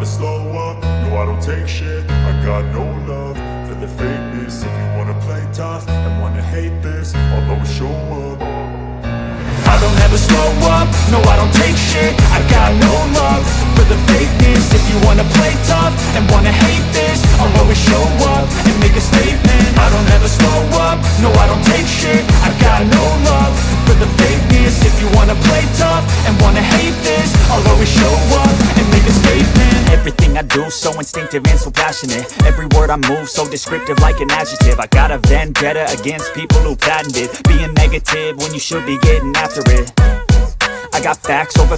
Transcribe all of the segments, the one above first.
never slow up, no I don't take shit. I got no love for the fakeness. If you wanna play tough and wanna hate this, I'll always show up. I don't ever slow up, no I don't take shit. I got no love for the fakeness. If you wanna play tough and wanna hate this, I'll always show up and make a statement. I don't ever slow up, no I don't take shit. I got no love for the fakeness. If you wanna play tough and wanna hate this, I'll always show up and make a statement. Everything I do so instinctive and so passionate. Every word I move so descriptive like an adjective. I got a vendetta against people who patented being negative when you should be getting after it. I got facts over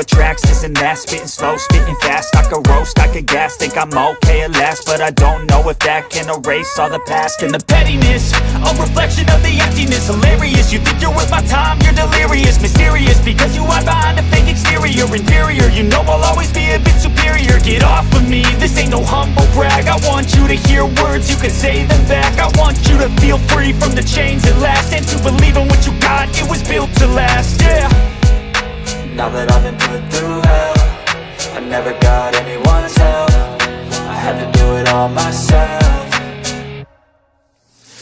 tracks, this and that. Spitting slow, spitting fast. I could roast, I could gas. Think I'm okay at last, but I don't know if that can erase all the past. And the pettiness, a reflection of the emptiness. Hilarious, you think you're worth my time, you're delirious. Mysterious, because you hide behind a fake exterior. Inferior, you know I'll always be a bit superior. Get off of me, this ain't no humble brag. I want you to hear words, you can say them back. I want you to feel free from the chains at last, and to believe in what you got, it was built to last, yeah. Now that I've been put through hell, I never got anyone's help. I had to do it all myself.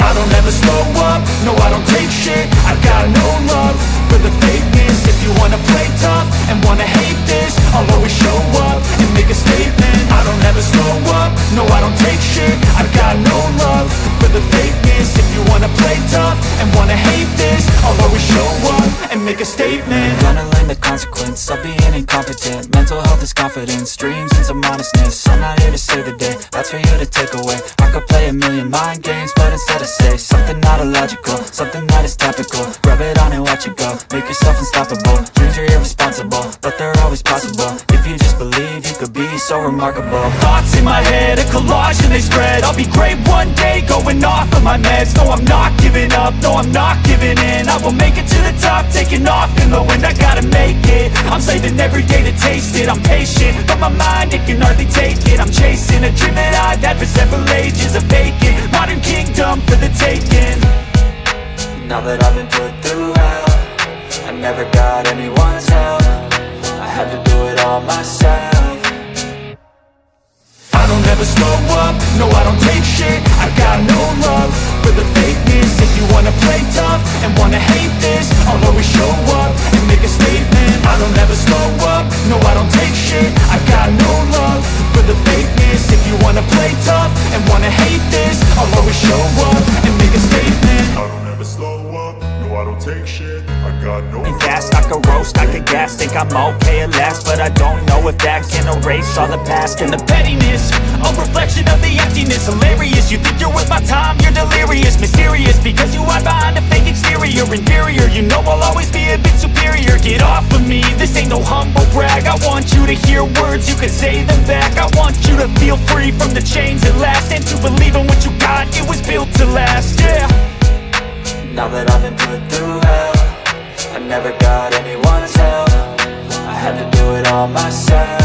I don't ever slow up, no I don't take shit. I got no love for the fakeness. If you wanna play tough and wanna hate this, I'll always show up and make a statement. I don't ever slow up, no I don't take shit. I got no love for the fakeness. If you wanna play tough and wanna hate this, I'll always show up and make a statement. Gonna learn the consequence of being incompetent. Mental health is confidence, dreams and some honestness. I'm not here to save the day, that's for you to take away. I could play a million mind games, but instead I say something not illogical, something that is topical. Rub it on and watch it go, make yourself unstoppable. Dreams are irresponsible, but they're always possible. If you just believe, you could be so remarkable. Thoughts in my head, a collage and they spread. I'll be great one day, going off of my meds. No, I'm not giving up, no, I'm not giving in. I will make it to the top, taking off in the wind. I gotta make it, I'm saving every day to taste it. I'm patient, but my mind, it can hardly take it. I'm chasing a dream that I've had for several ages. A vacant, modern kingdom for the taking. Now that I've been put through hell, I never got anyone's help. I had to do it all myself. I don't ever slow up, no I don't take shit. I got no love for the fakeness. If you wanna play tough and wanna hate this, I'll always show up and make a statement. I don't ever slow up, no I don't take shit. I got no love for the fakeness. If you wanna play tough and wanna hate this, I'll always show up and make a statement. I don't ever slow up, no I don't take shit. I got no Fast, I could roast, I could gas. Think I'm okay at last, but I don't know if that can erase all the past. And the pettiness, a reflection of the emptiness. Hilarious, you think you're worth my time, you're delirious. Mysterious, because you hide behind a fake exterior. Inferior, you know I'll always be a bit superior. Get off of me, this ain't no humble brag. I want you to hear words, you can say them back. I want you to feel free from the chains at last, and to believe in what you got, it was built to last, yeah. Now that I've been put through hell, I never got anyone's help. I had to do it all myself.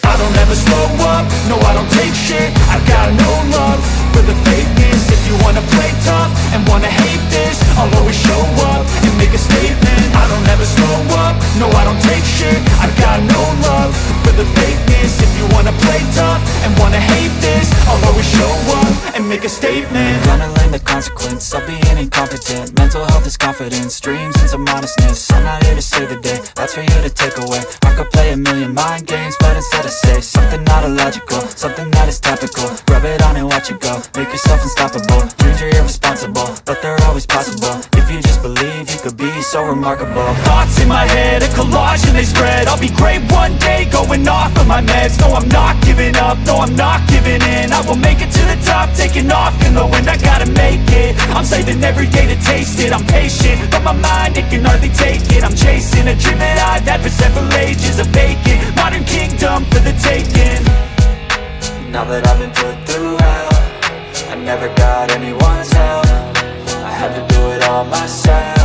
I don't ever slow up, no I don't take shit. I got no love for the fakeness. If you wanna play tough and wanna hate this, I'll always show up and make a statement. I don't ever slow up, no I don't take shit. I got no love for the fakeness. If you wanna play tough and wanna hate this, I'll always show up and make a statement. Gonna learn the consequence of being incompetent. Mental health is confidence, dreams and some honestness. I'm not here to save the day, that's for you to take away. I could play a million mind games, but instead I say something not illogical, something that is topical. Rub it on and watch it go, make yourself unstoppable. Dreams are irresponsible, but they're always possible. If you just believe, you could be so remarkable. Thoughts in my head, a collage and they spread. I'll be great one day, going off of my meds. No, I'm not giving up, no, I'm not giving in. I will make it to the top, taking off in the wind. I gotta make it, I'm saving every day to taste it. I'm patient, but my mind, it can hardly take it. I'm chasing a dream that I've had for several ages. A vacant, modern kingdom for the taking. Now that I've been put through hell, I never got anyone's help. I had to do it all myself.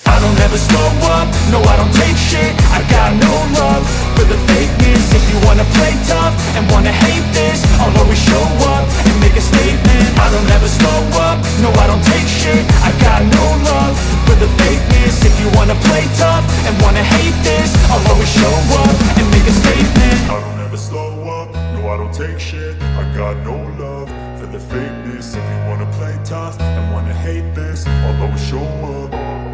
I don't ever slow up, no I don't take shit. I got no love for the fakeness. If you wanna play tough and wanna hate this, I'll always show up and make a statement. I don't ever slow up, no I don't take shit. I got no love for the fakeness. If you wanna play tough and wanna hate this, I'll always show No, I don't take shit, I got no love for the fakeness. If you wanna play tough and wanna hate this, I'll always show up.